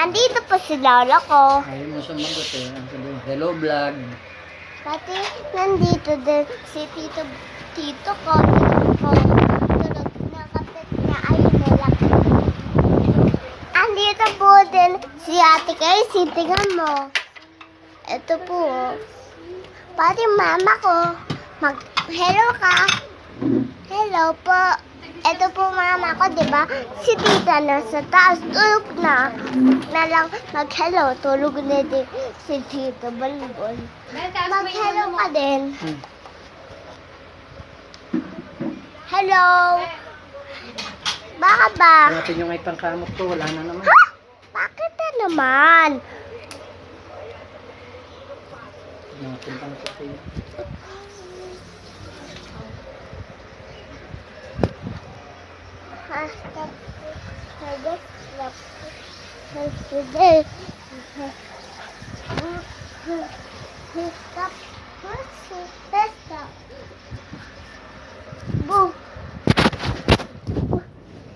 Andito po si Lola ko. Ayaw mo sumagot eh. Ang sabi mo, hello vlog. Pati nandito din si Tito ko. Tulog na kapit niya ay nilak. Andito po din si Ate Casey. Tingnan mo. Ito po. Pati mama ko. Hello ka. Hello po. Ito po mama ko, di ba? Si tita nasa taas, tulog na. Na lang mag-hello, tulog na din si tita Balbol. Mag-hello ka din. Hello. Baka ba? Natin yung ipang kamot ko, wala na naman. Ha? Bakit na naman? Natin pang sa kayo.